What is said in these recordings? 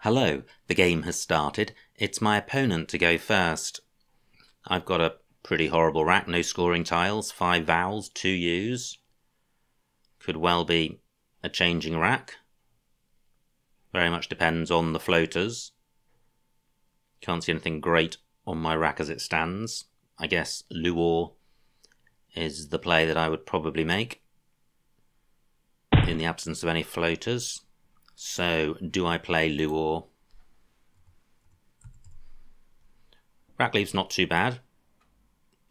Hello, the game has started. It's my opponent to go first. I've got a pretty horrible rack, no scoring tiles, 5 vowels, 2 U's. Could well be a changing rack. Very much depends on the floaters. Can't see anything great on my rack as it stands. I guess Luor is the play that I would probably make in the absence of any floaters. So, do I play Luor? Rack leave's not too bad.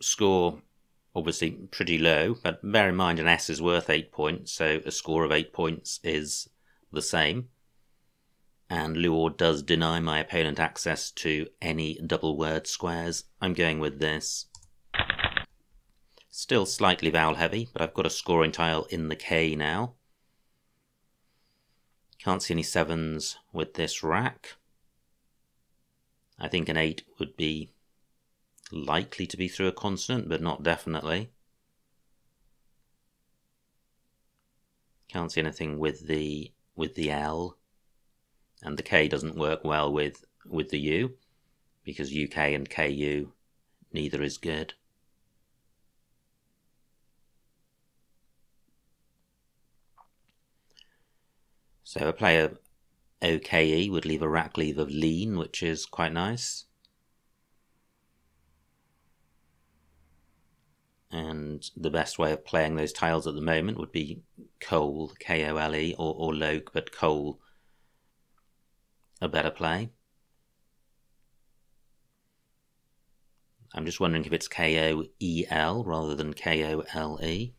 Score, obviously, pretty low, but bear in mind an S is worth 8 points, so a score of 8 points is the same. And Luor does deny my opponent access to any double word squares. I'm going with this. Still slightly vowel heavy, but I've got a scoring tile in the K now. Can't see any 7s with this rack. I think an 8 would be likely to be through a consonant, but not definitely. Can't see anything with the L. And the K doesn't work well with the U, because UK and KU, neither is good. So a player OKE would leave a rack leave of lean, which is quite nice. And the best way of playing those tiles at the moment would be Cole, K-O-L-E, or Loke, but Cole a better play. I'm just wondering if it's K-O-E-L rather than K-O-L-E.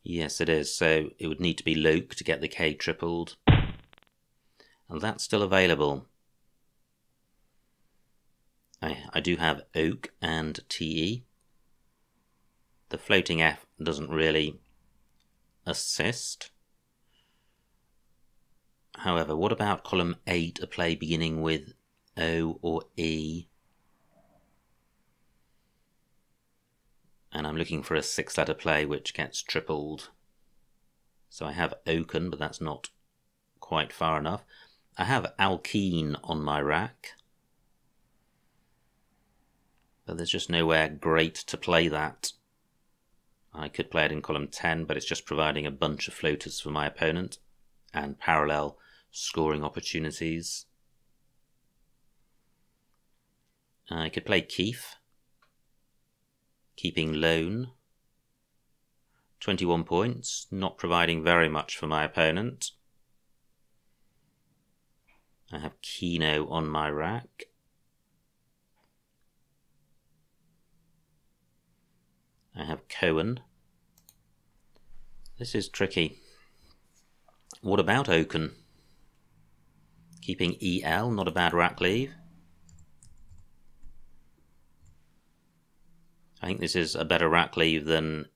Yes, it is, so it would need to be Loke to get the K tripled. And that's still available. I do have Oak and TE. The floating F doesn't really assist. However, what about column 8, a play beginning with O or E? And I'm looking for a 6-letter play which gets tripled. So I have Oaken, but that's not quite far enough. I have Alkene on my rack, but there's just nowhere great to play that. I could play it in column 10, but it's just providing a bunch of floaters for my opponent and parallel scoring opportunities. I could play Keef, keeping lone. 21 points, not providing very much for my opponent. I have Keno on my rack. I have Cohen. This is tricky. What about Oaken? Keeping EL, not a bad rack leave. I think this is a better rack leave than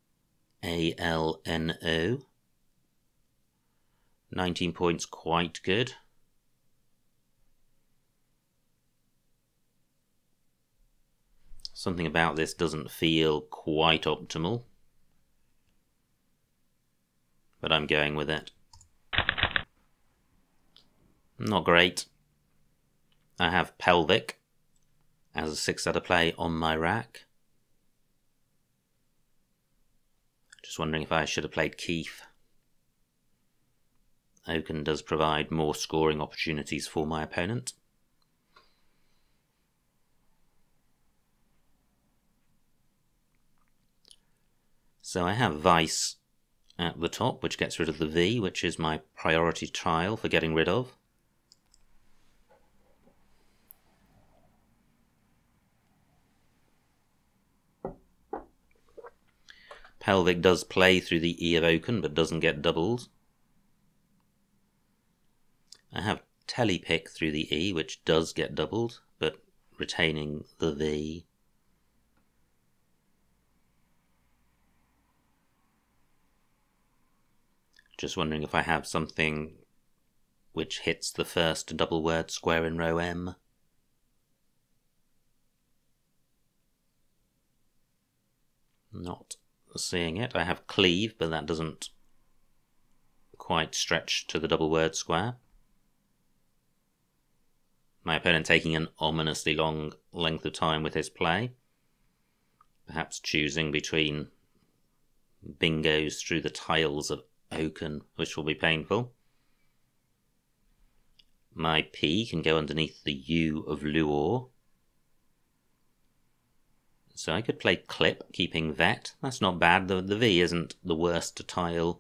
ALNO. 19 points, quite good. Something about this doesn't feel quite optimal, but I'm going with it. Not great. I have Pelvic as a 6-letter play on my rack. Just wondering if I should have played Keef. Oaken does provide more scoring opportunities for my opponent. So I have Vice at the top, which gets rid of the V, which is my priority tile for getting rid of. Pelvic does play through the E of Oaken, but doesn't get doubled. I have Telepick through the E, which does get doubled, but retaining the V. Just wondering if I have something which hits the first double word square in row M. Not seeing it. I have Cleave, but that doesn't quite stretched to the double word square. My opponent taking an ominously long length of time with his play, perhaps choosing between bingos through the tiles of oaken, which will be painful. My P can go underneath the U of Luor. So I could play clip, keeping vet. That's not bad. The V isn't the worst tile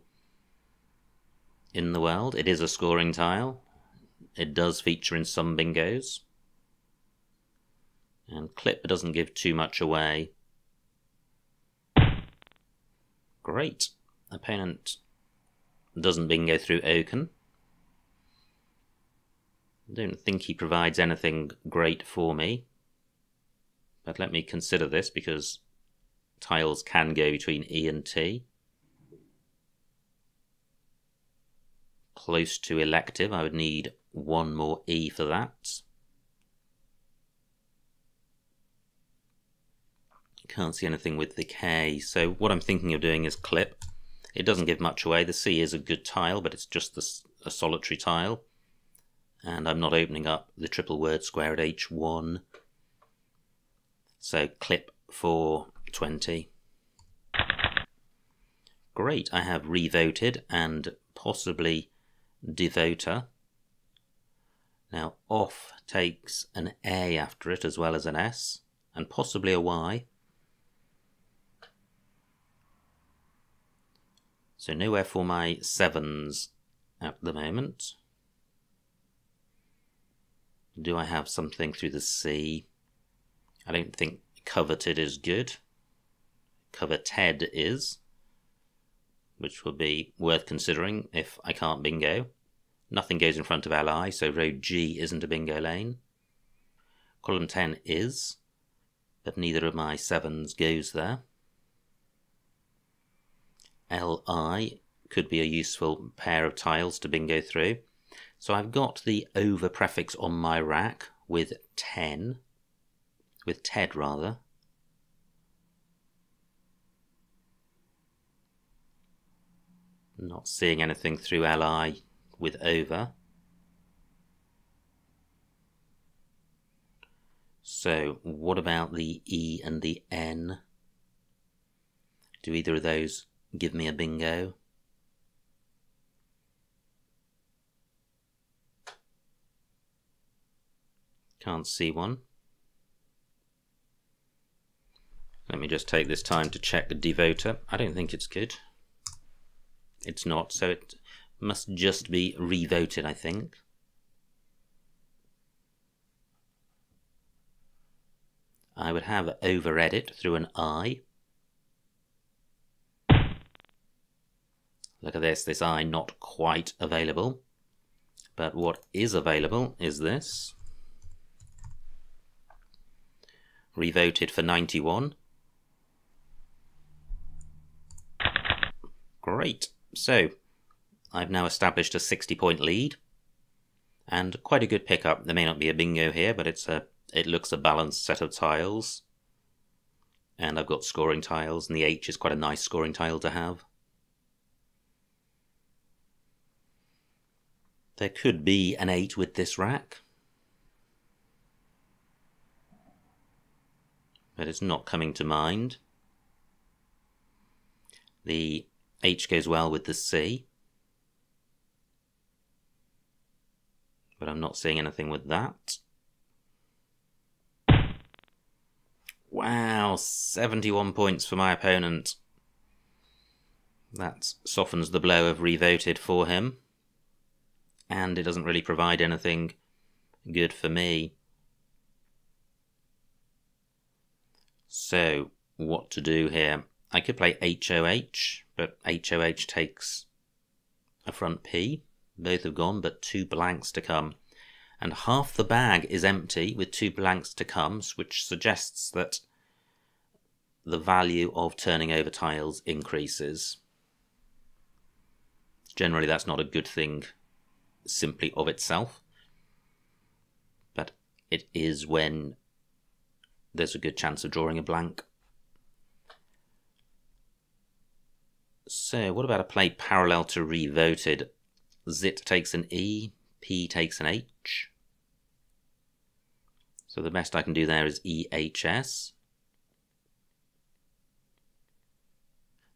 in the world. It is a scoring tile. It does feature in some bingos. And clip doesn't give too much away. Great. Opponent doesn't bingo through oaken. I don't think he provides anything great for me. But let me consider this, because tiles can go between E and T. Close to elective, I would need one more E for that. Can't see anything with the K, so what I'm thinking of doing is clip. It doesn't give much away. The C is a good tile, but it's just a solitary tile. And I'm not opening up the triple word square at H1. So clip for 20. Great, I have revoted and possibly devoter. Now off takes an A after it as well as an S, and possibly a Y. So nowhere for my sevens at the moment. Do I have something through the C? I don't think coveted is good. Coveted is, which would be worth considering if I can't bingo. Nothing goes in front of Li, so row G isn't a bingo lane. Column 10 is, but neither of my sevens goes there. Li could be a useful pair of tiles to bingo through. So I've got the over prefix on my rack with 10, with Ted rather. Not seeing anything through Li with over. So what about the E and the N? Do either of those give me a bingo? Can't see one. Let me just take this time to check the devoter. I don't think it's good. It's not, so it must just be revoted, I think. I would have over edit through an I. Look at this I not quite available. But what is available is this. Revoted for 91. Great. So, I've now established a 60-point lead. And quite a good pickup. There may not be a bingo here, but it looks a balanced set of tiles. And I've got scoring tiles, and the H is quite a nice scoring tile to have. There could be an 8 with this rack, but it's not coming to mind. The H goes well with the C, but I'm not seeing anything with that. Wow, 71 points for my opponent. That softens the blow of revoted for him. And it doesn't really provide anything good for me. So, what to do here? I could play HOH, but HOH takes a front P. Both have gone, but 2 blanks to come. And half the bag is empty with 2 blanks to come, which suggests that the value of turning over tiles increases. Generally, that's not a good thing simply of itself, but it is when there's a good chance of drawing a blank. So, what about a play parallel to revoted? Zit takes an E, P takes an H. So the best I can do there is EHS.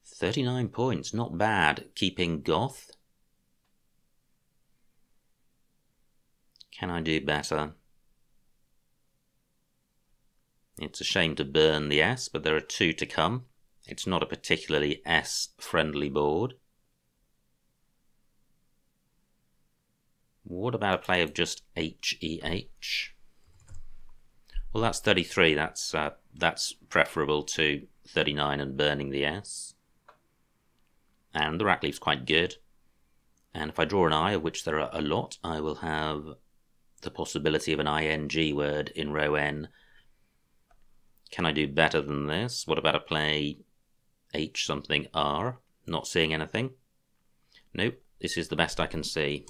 39 points, not bad. Keeping Goth. Can I do better? It's a shame to burn the S, but there are 2 to come. It's not a particularly S-friendly board. What about a play of just HEH? Well, that's 33. That's preferable to 39 and burning the S. And the rack leaf's quite good. And if I draw an I, of which there are a lot, I will have the possibility of an ing word in row N. Can I do better than this? What about a play H something R? Not seeing anything. Nope, this is the best I can see.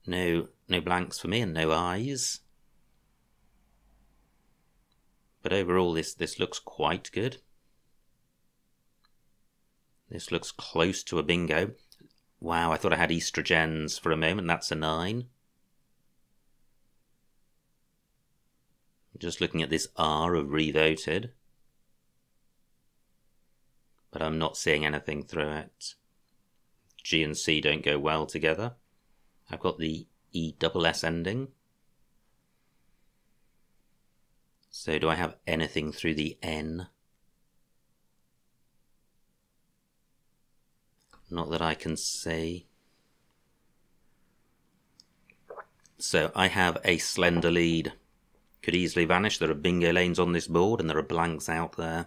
No blanks for me and no I's. But overall this looks quite good. This looks close to a bingo. Wow, I thought I had estrogens for a moment. That's a 9. Just looking at this R of revoted. But I'm not seeing anything through it. G and C don't go well together. I've got the ESS ending. So do I have anything through the N? Not that I can see. So I have a slender lead. Could easily vanish. There are bingo lanes on this board and there are blanks out there.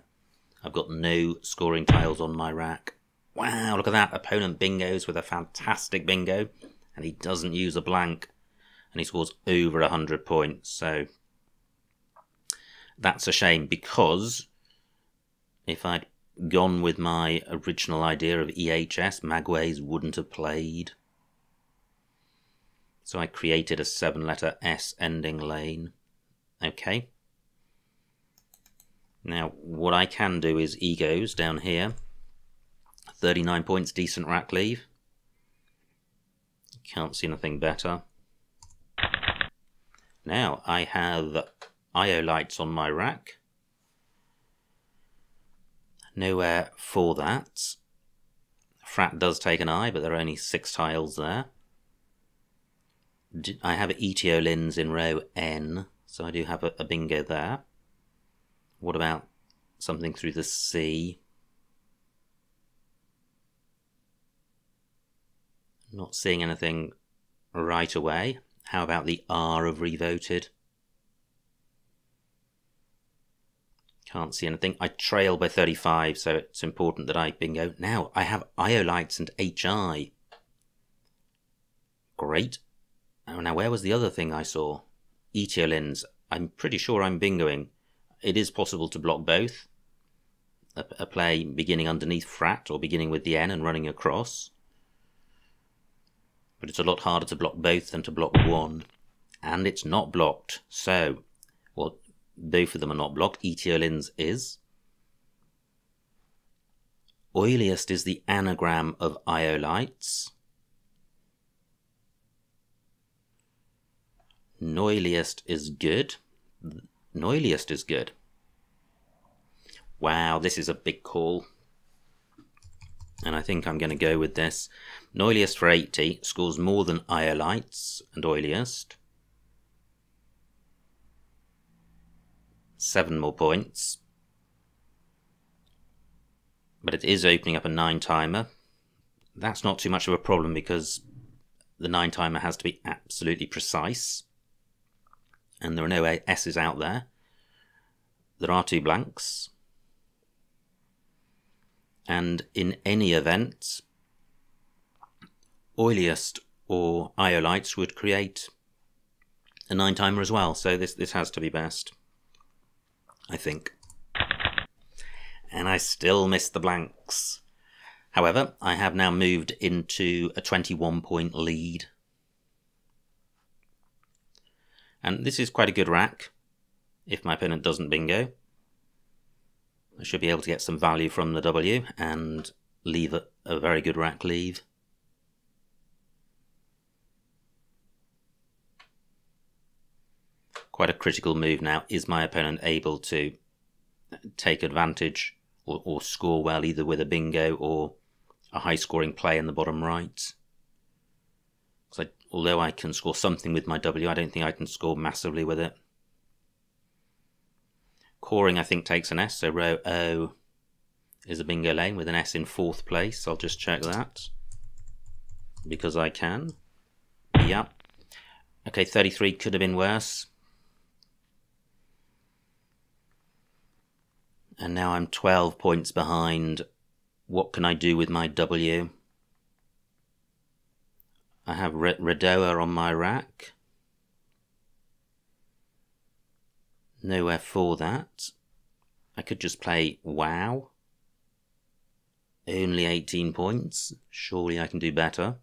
I've got no scoring tiles on my rack. Wow, look at that. Opponent bingos with a fantastic bingo. And he doesn't use a blank. And he scores over 100 points. So that's a shame, because if I'd gone with my original idea of EHS, Magways wouldn't have played. So I created a 7-letter S ending lane. Okay. Now what I can do is egos down here. 39 points, decent rack leave. Can't see anything better. Now I have IO lights on my rack. Nowhere for that. Frat does take an I, but there are only 6 tiles there. I have etiolins in row N, so I do have a bingo there. What about something through the C? Not seeing anything right away. How about the R of revoted? Can't see anything. I trail by 35, so it's important that I bingo. Now, I have iolites and HI. Great. Oh, now, where was the other thing I saw? Etiolins. I'm pretty sure I'm bingoing. It is possible to block both. A play beginning underneath frat or beginning with the N and running across. But it's a lot harder to block both than to block one. And it's not blocked. So, well, both of them are not blocked. Etiolins is. Oiliest is the anagram of iolites. Noiliest is good. Noiliest is good. Wow, this is a big call. And I think I'm going to go with this. Noiliest for 80 scores more than iolites and oiliest. 7 more points. But it is opening up a 9-timer. That's not too much of a problem because the 9-timer has to be absolutely precise. And there are no S's out there. There are 2 blanks. And in any event, oiliest or iolites would create a 9-timer as well. So this has to be best, I think. And I still missed the blanks. However, I have now moved into a 21-point lead. And this is quite a good rack, if my opponent doesn't bingo. I should be able to get some value from the W and leave a very good rack leave. Quite a critical move now. Is my opponent able to take advantage or score well, either with a bingo or a high scoring play in the bottom right? So although I can score something with my W, I don't think I can score massively with it. Coring, I think, takes an S, so row O is a bingo lane with an S in 4th place. I'll just check that because I can. Yep. Okay, 33 could have been worse. And now I'm 12 points behind. What can I do with my W? I have Redoa on my rack. Nowhere for that. I could just play Wow. Only 18 points. Surely I can do better.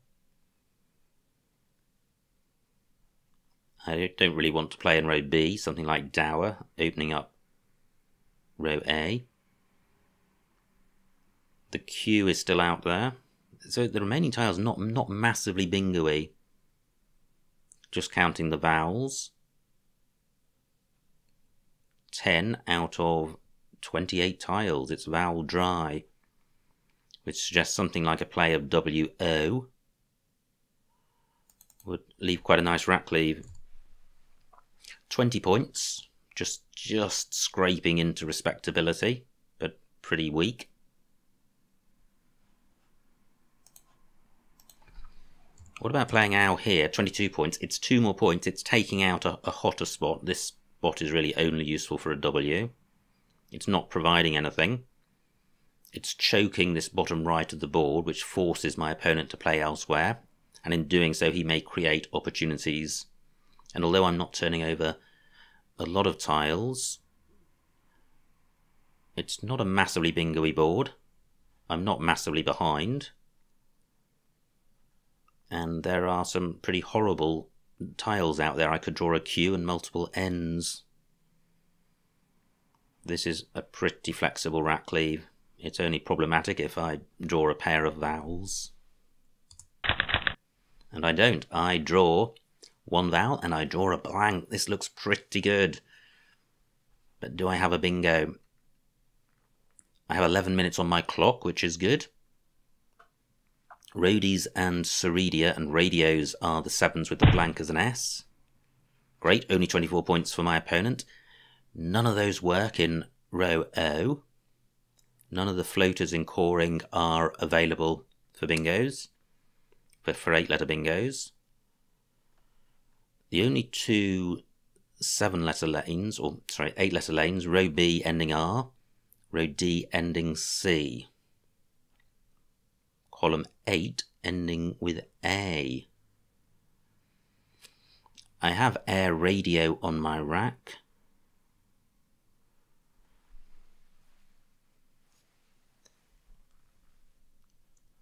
I don't really want to play in row B, something like Dower, opening up row A. The Q is still out there. So the remaining tiles not massively bingo-y. Just counting the vowels. 10 out of 28 tiles. It's vowel dry, which suggests something like a play of WO would leave quite a nice rack leave. 20 points, just scraping into respectability, but pretty weak. What about playing Ow here? 22 points. It's 2 more points. It's taking out a hotter spot. This spot is really only useful for a W. It's not providing anything. It's choking this bottom right of the board, which forces my opponent to play elsewhere. And in doing so, he may create opportunities. And although I'm not turning over a lot of tiles, it's not a massively bingo-y board. I'm not massively behind. And there are some pretty horrible tiles out there. I could draw a Q and multiple N's. This is a pretty flexible rack leave. It's only problematic if I draw a pair of vowels. And I don't. I draw one vowel and I draw a blank. This looks pretty good. But do I have a bingo? I have 11 minutes on my clock, which is good. Roadies and Ceredia and Radios are the 7s with the blank as an S. Great, only 24 points for my opponent. None of those work in row O. None of the floaters in coring are available for bingos, for 8-letter bingos. The only 2 8-letter lanes, row B ending R, row D ending C. Column 8 ending with A. I have air radio on my rack.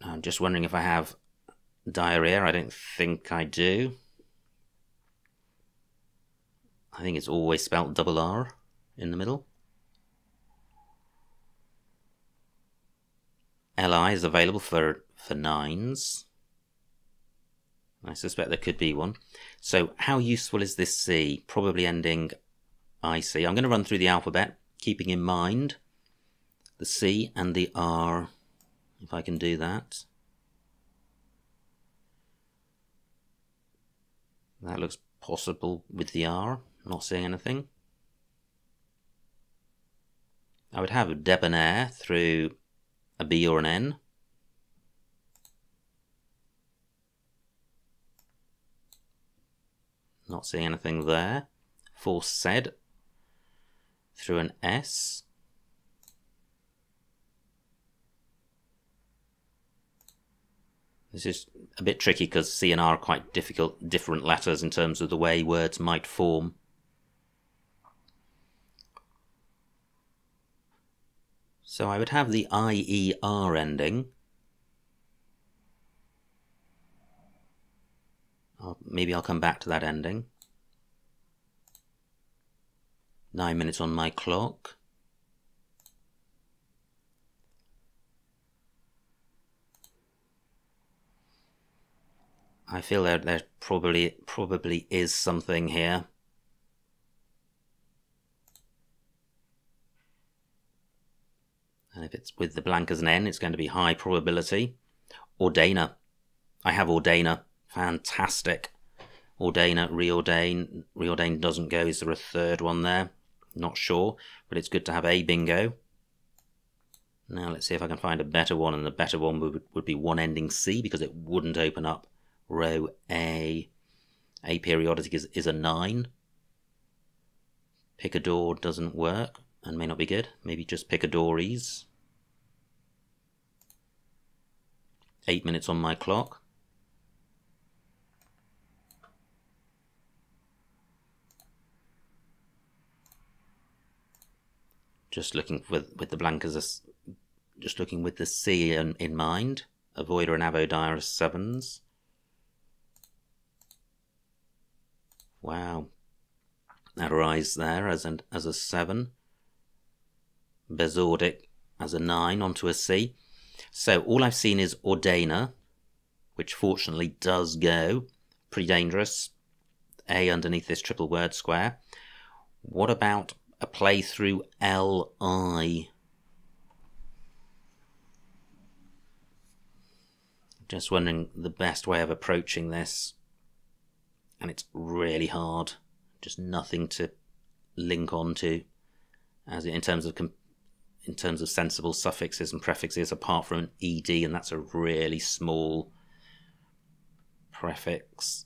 I'm just wondering if I have diarrhea. I don't think I do. I think it's always spelt double R in the middle. LI is available for 9s. I suspect there could be one. So how useful is this C? Probably ending IC. I'm going to run through the alphabet, keeping in mind the C and the R, if I can do that. That looks possible with the R. Not seeing anything. I would have a debonair through a B or an N. Not seeing anything there. Forced through an S. This is a bit tricky because C and R are quite different letters in terms of the way words might form. So I would have the IER ending. Maybe I'll come back to that ending. 9 minutes on my clock. I feel there probably is something here. And if it's with the blank as an N, it's going to be high probability. Ordainer. I have Ordainer. Fantastic. Ordainer, reordain. Reordain doesn't go. Is there a third one there? Not sure, but it's good to have a bingo. Now let's see if I can find a better one, and the better one would be one ending C, because it wouldn't open up row A. A periodic is a 9. Picador doesn't work and may not be good. Maybe just Picadores. 8 minutes on my clock. Just looking with the blank as just looking with the C in mind. Avoider and Avodire 7s. Wow. Arise there as a 7. Bezordic as a 9 onto a C. So all I've seen is Ordainer, which fortunately does go. Pretty dangerous. A underneath this triple word square. What about a play through Li? Just wondering the best way of approaching this. And it's really hard. Just nothing to link onto as in terms of sensible suffixes and prefixes, apart from an ed, and that's a really small prefix.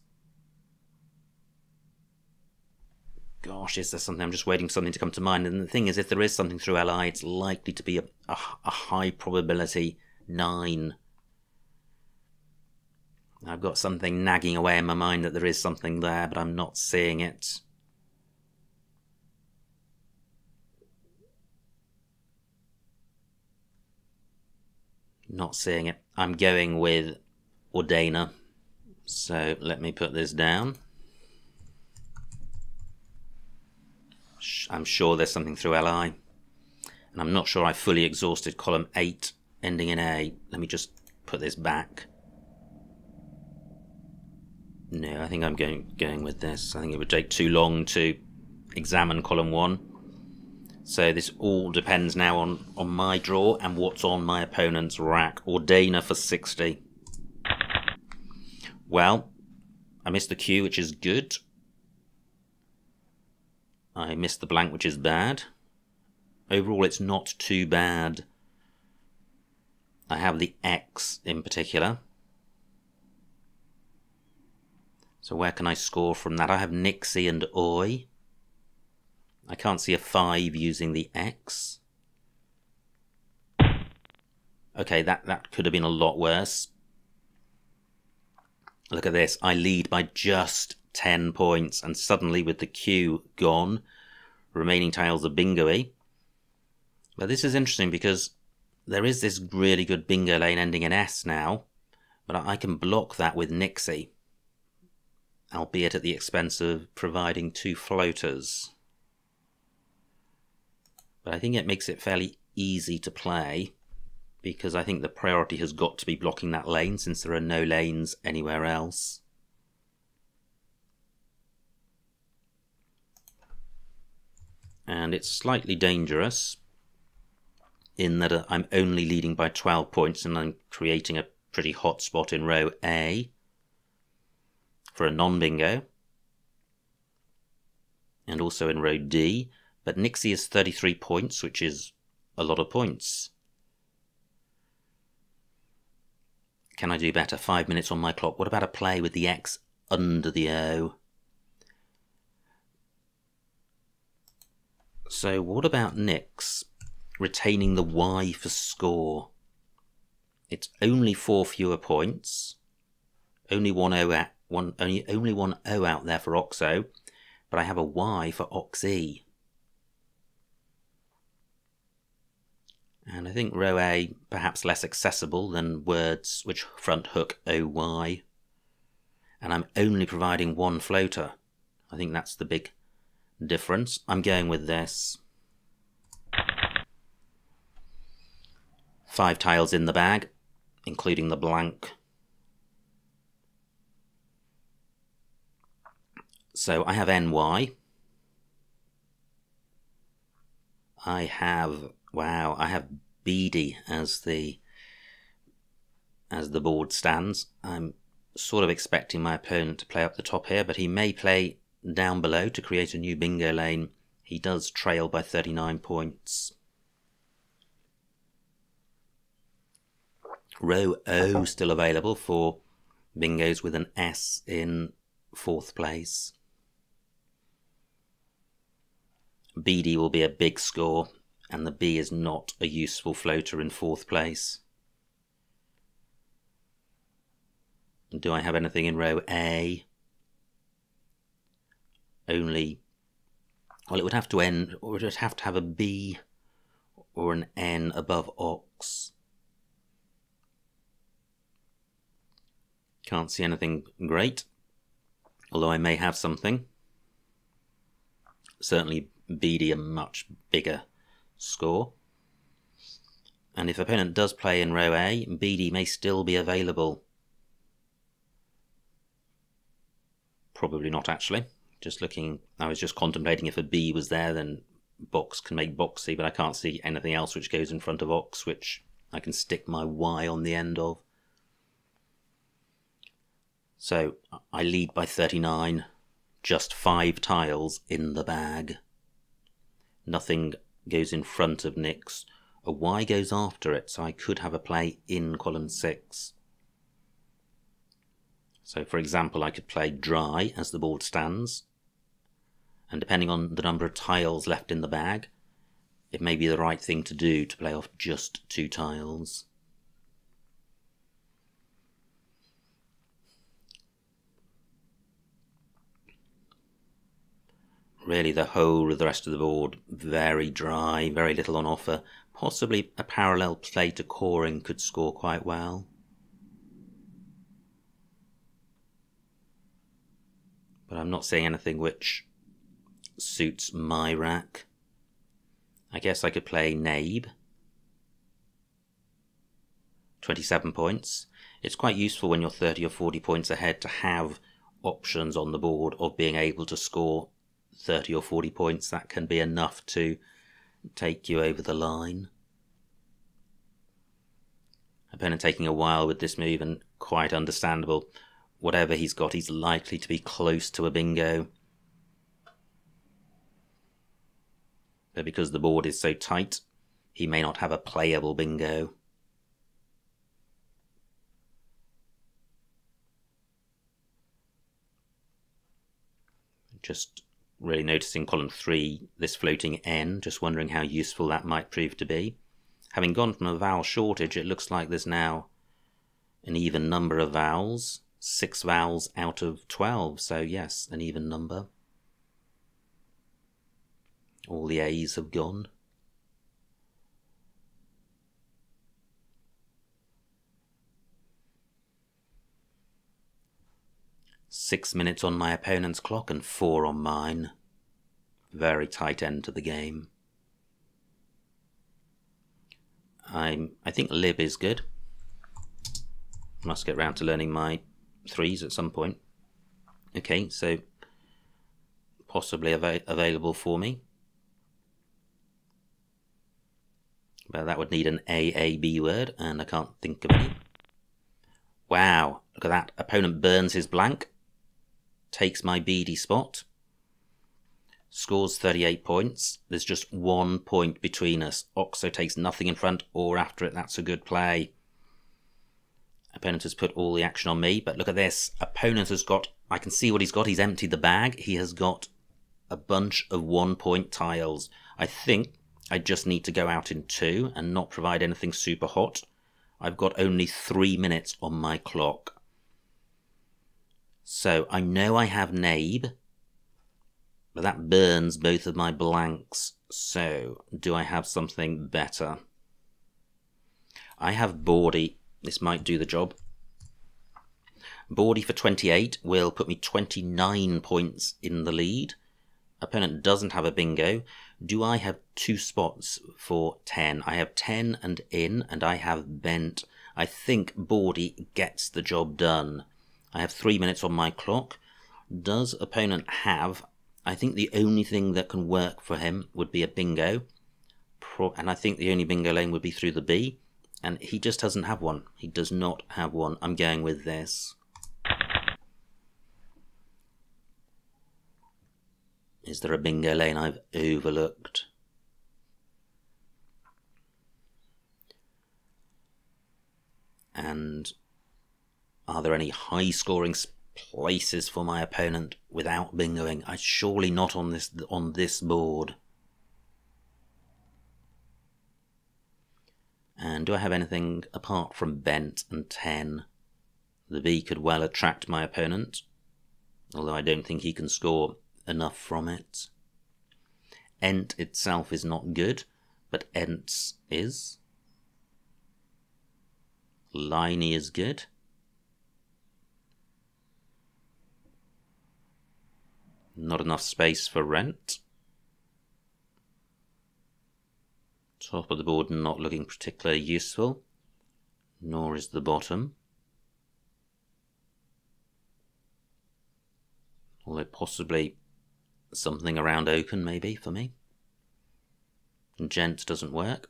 Gosh, is there something? I'm just waiting for something to come to mind. And the thing is, if there is something through Li, it's likely to be a high probability 9. I've got something nagging away in my mind that there is something there, but I'm not seeing it. Not seeing it. I'm going with Ordainer. So let me put this down. I'm sure there's something through Li. And I'm not sure I fully exhausted column 8 ending in A. Let me just put this back. No, I think I'm going with this. I think it would take too long to examine column 1. So this all depends now on my draw and what's on my opponent's rack. Ordainer for 60. Well, I missed the Q, which is good. I missed the blank, which is bad. Overall, it's not too bad. I have the X in particular. So where can I score from that? I have Nixie and Oi. I can't see a 5 using the X. Okay, that could have been a lot worse. Look at this. I lead by just 10 points, and suddenly with the Q gone, remaining tiles are bingo-y. But this is interesting because there is this really good bingo lane ending in S now, but I can block that with Nixie, albeit at the expense of providing 2 floaters. But I think it makes it fairly easy to play, because I think the priority has got to be blocking that lane, since there are no lanes anywhere else. And it's slightly dangerous in that I'm only leading by 12 points, and I'm creating a pretty hot spot in row A for a non-bingo, and also in row D. But Nixie is 33 points, which is a lot of points. Can I do better? 5 minutes on my clock. What about a play with the X under the O? So what about Nix retaining the Y for score? It's only 4 fewer points. Only one O out there for Oxo, but I have a Y for Oxy. And I think row A perhaps less accessible than words which front hook OY. And I'm only providing 1 floater. I think that's the big difference. I'm going with this. 5 tiles in the bag, including the blank. So I have NY. I have BD as the board stands. I'm sort of expecting my opponent to play up the top here, but he may play down below to create a new bingo lane. He does trail by 39 points. Row O still available for bingos with an S in 4th place. BD will be a big score, and the B is not a useful floater in 4th place. Do I have anything in row A? Only, well, it would have to end, or it would have to have a B or an N above Ox. Can't see anything great, although I may have something. Certainly BD a much bigger score. And if opponent does play in row A, BD may still be available. Probably not, actually. Just looking, I was just contemplating if a B was there, then box can make boxy, but I can't see anything else which goes in front of Ox, which I can stick my Y on the end of. So I lead by 39, just 5 tiles in the bag. Nothing goes in front of Nick's. A Y goes after it, so I could have a play in column 6. So for example, I could play dry as the board stands, and depending on the number of tiles left in the bag, it may be the right thing to do to play off just 2 tiles. Really, the whole of the rest of the board very dry, very little on offer. Possibly a parallel play to coring could score quite well. But I'm not seeing anything which suits my rack. I guess I could play Nabe. 27 points. It's quite useful when you're 30 or 40 points ahead to have options on the board of being able to score 30 or 40 points. That can be enough to take you over the line. Opponent taking a while with this move, and quite understandable. Whatever he's got, he's likely to be close to a bingo. But because the board is so tight, he may not have a playable bingo. Just really noticing column 3, this floating N, just wondering how useful that might prove to be. Having gone from a vowel shortage, it looks like there's now an even number of vowels. 6 vowels out of 12, so yes, an even number. All the A's have gone. Six minutes on my opponent's clock and 4 on mine. Very tight end to the game. I think lib is good. Must get round to learning my 3s at some point. Okay, so possibly available for me. But that would need an AAB word, and I can't think of any. Wow, look at that. Opponent burns his blank, takes my BD spot, scores 38 points. There's just 1 point between us. Oxo takes nothing in front or after it. That's a good play. Opponent has put all the action on me, but look at this. Opponent has got, I can see what he's got. He's emptied the bag. He has got a bunch of 1-point tiles. I think I just need to go out in 2 and not provide anything super hot. I've got only 3 minutes on my clock. So I know I have Nabe, but that burns both of my blanks. So do I have something better? I have Bordy. This might do the job. Bordy for 28 will put me 29 points in the lead. Opponent doesn't have a bingo. Do I have 2 spots for 10? I have 10 and in, and I have bent. I think Bordy gets the job done. I have 3 minutes on my clock. does opponent have? I think the only thing that can work for him would be a bingo. And I think the only bingo lane would be through the B. And he just doesn't have one. He does not have one. I'm going with this. Is there a bingo lane I've overlooked? And are there any high scoring places for my opponent without bingoing? Surely not on this board. And do I have anything apart from bent and 10? The B could well attract my opponent, although I don't think he can score enough from it. Ent itself is not good, but Ents is. Liney is good. Not enough space for rent. Top of the board not looking particularly useful, nor is the bottom. Although possibly something around open maybe for me. Gent doesn't work.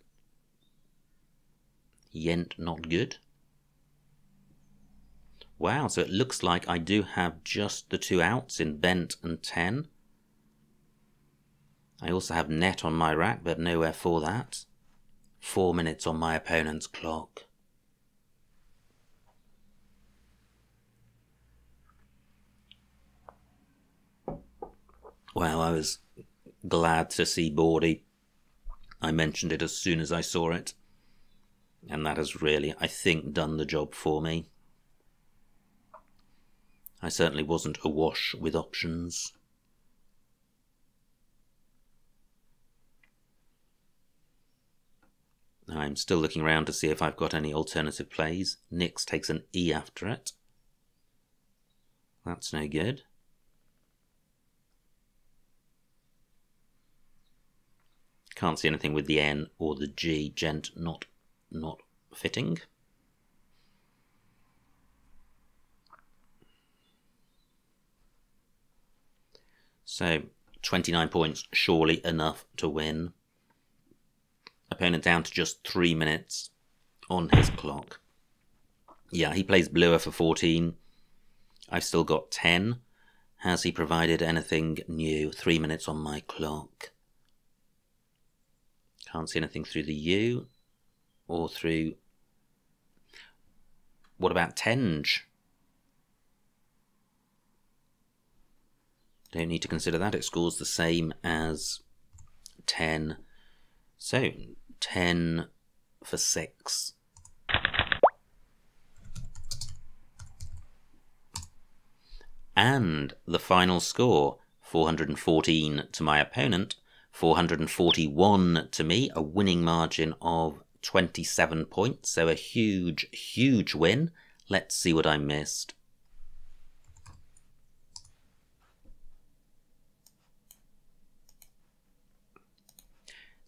Yent not good. Wow, so it looks like I do have just the 2 outs in bent and 10. I also have net on my rack, but nowhere for that. 4 minutes on my opponent's clock. Wow, I was glad to see Boardy. I mentioned it as soon as I saw it. And that has really, I think, done the job for me. I certainly wasn't awash with options. I'm still looking around to see if I've got any alternative plays. Nix takes an E after it. That's no good. Can't see anything with the N or the G. Gent not fitting. So 29 points, surely enough to win. Opponent down to just 3 minutes on his clock. Yeah, he plays bluer for 14. I've still got 10. Has he provided anything new? 3 minutes on my clock. Can't see anything through the U or through... What about Tenge? Don't need to consider that. It scores the same as 10. So, 10 for 6. And the final score, 414 to my opponent, 441 to me, a winning margin of 27 points. So a huge, huge win. Let's see what I missed.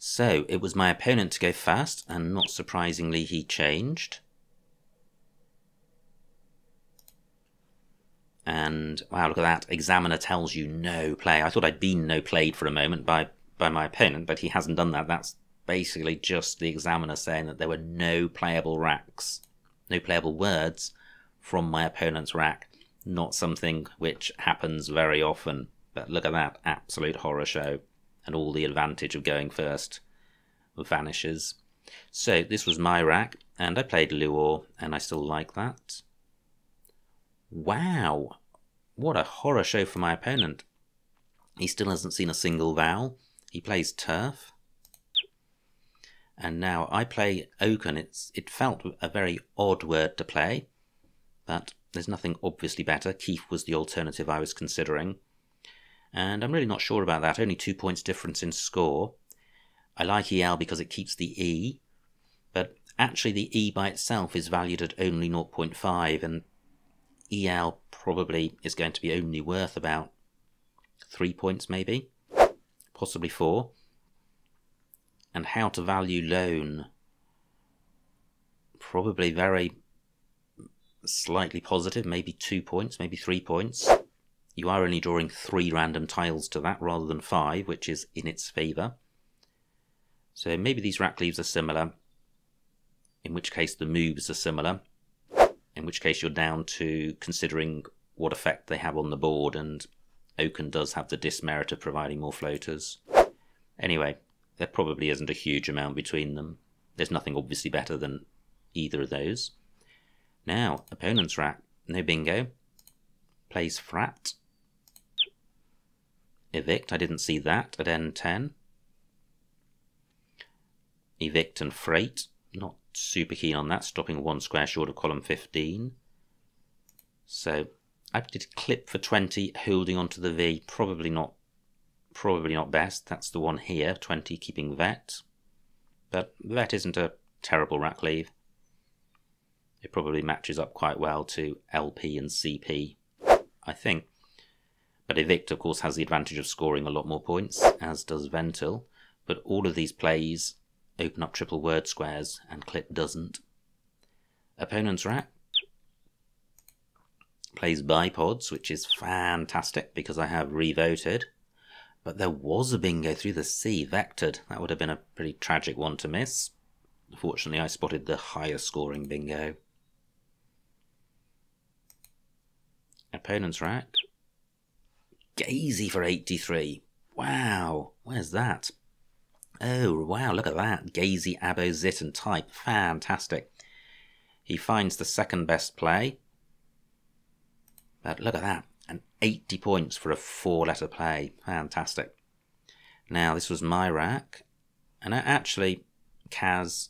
So it was my opponent to go first, and not surprisingly he changed. And wow, look at that. Examiner tells you no play. I thought I'd been no played for a moment by my opponent, but he hasn't done that. That's basically just the examiner saying that there were no playable racks, no playable words from my opponent's rack. Not something which happens very often. But look at that, absolute horror show. And all the advantage of going first vanishes. So this was my rack, and I played Luor, and I still like that. Wow, what a horror show for my opponent. He still hasn't seen a single vowel. He plays turf. And now I play oaken. It felt a very odd word to play, but there's nothing obviously better. Keef was the alternative I was considering. And I'm really not sure about that. Only 2 points difference in score. I like EL because it keeps the E, but actually the E by itself is valued at only 0.5, and EL probably is going to be only worth about 3 points maybe, possibly 4. And how to value loan? Probably very slightly positive, maybe 2 points, maybe 3 points. you are only drawing 3 random tiles to that rather than 5, which is in its favour. So maybe these rack leaves are similar, in which case the moves are similar, in which case you're down to considering what effect they have on the board, and Oaken does have the dismerit of providing more floaters. Anyway, there probably isn't a huge amount between them. There's nothing obviously better than either of those. Now, opponent's rack, no bingo. Plays frat. Evict, I didn't see that at N10. Evict and freight, not super keen on that, stopping 1 square short of column 15. So I did clip for 20, holding onto the V, probably not best. That's the one here, 20 keeping vet. But vet isn't a terrible rack leave. It probably matches up quite well to LP and CP, I think. But Evict, of course, has the advantage of scoring a lot more points, as does Ventil. But all of these plays open up triple word squares, and clip doesn't. Opponent's rack plays bipods, which is fantastic because I have revoted. But there was a bingo through the C, vectored. That would have been a pretty tragic one to miss. Fortunately, I spotted the higher scoring bingo. Opponent's rack. Gazy for 83. Wow, where's that? Oh, wow, look at that. Gazy, abo, zit and type. Fantastic. He finds the second best play. But look at that. And 80 points for a 4-letter play. Fantastic. Now, this was my rack. And actually, CSU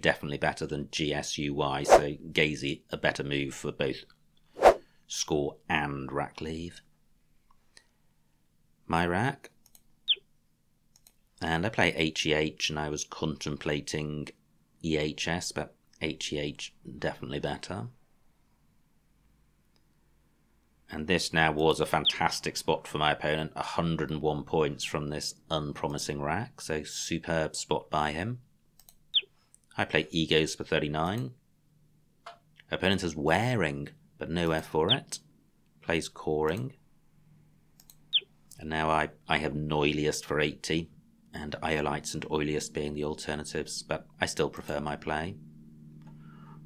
definitely better than GSUY. So, Gazy, a better move for both score and rack leave. My rack. And I play HEH, and I was contemplating EHS, but HEH definitely better. And this now was a fantastic spot for my opponent, 101 points from this unpromising rack, so superb spot by him. I play Egos for 39. Opponent is wearing, but nowhere for it. Plays coring. And now I have Noiliest for 80, and Iolites and Oiliest being the alternatives, but I still prefer my play.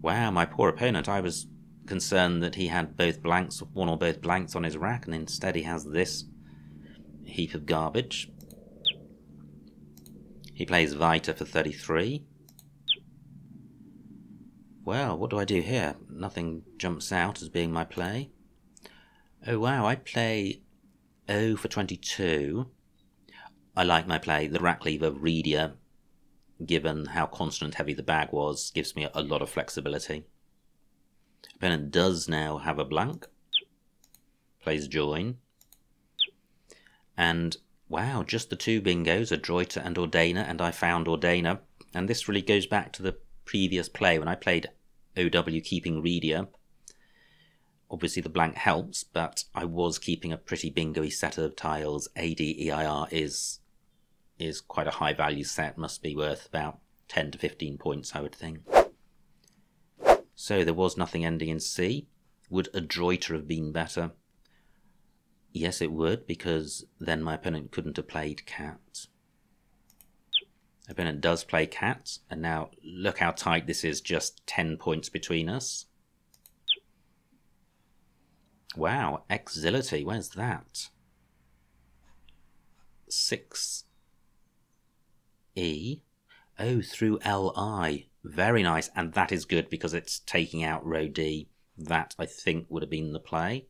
Wow, my poor opponent, I was concerned that he had both blanks, one or both blanks on his rack, and instead he has this heap of garbage. He plays Vita for 33. Well, what do I do here? Nothing jumps out as being my play. Oh wow, I play O for 22. I like my play. The rack lever Readia, given how consonant heavy the bag was, gives me a lot of flexibility. Opponent does now have a blank. Plays join. And wow, just the 2 bingos, Adroita and Ordainer, and I found Ordainer. And this really goes back to the previous play when I played OW keeping Readia. Obviously the blank helps, but I was keeping a pretty bingo-y set of tiles. ADEIR is quite a high value set, must be worth about 10 to 15 points, I would think. So there was nothing ending in C. Would Adroita have been better? Yes, it would, because then my opponent couldn't have played cat. Opponent does play cat, and now look how tight this is, just 10 points between us. Wow, Exility, where's that? 6E. Oh, through LI. Very nice, and that is good because it's taking out row D. That, I think, would have been the play.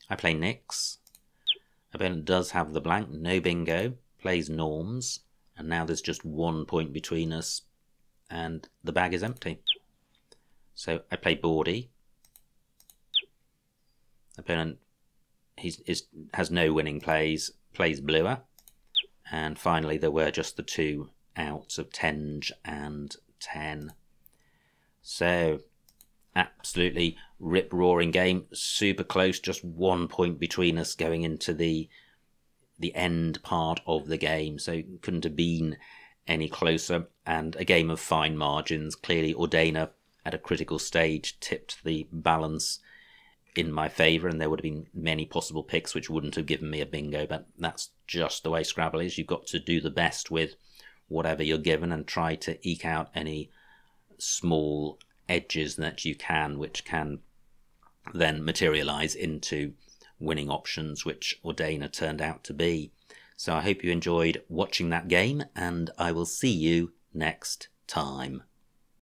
I play Nix. Opponent does have the blank, no bingo. Plays Norms, and now there's just 1 point between us, and the bag is empty. So I play Boardy. Opponent has no winning plays, plays Bluer. And finally there were just the 2 outs of Tenge and 10. So absolutely rip-roaring game, super close, just 1 point between us going into the end part of the game, so couldn't have been any closer, and a game of fine margins. Clearly Ordainer at a critical stage tipped the balance in my favour, and there would have been many possible picks which wouldn't have given me a bingo, but that's just the way Scrabble is. You've got to do the best with whatever you're given and try to eke out any small edges that you can, which can then materialise into winning options, which Ordainer turned out to be. So I hope you enjoyed watching that game, and I will see you next time.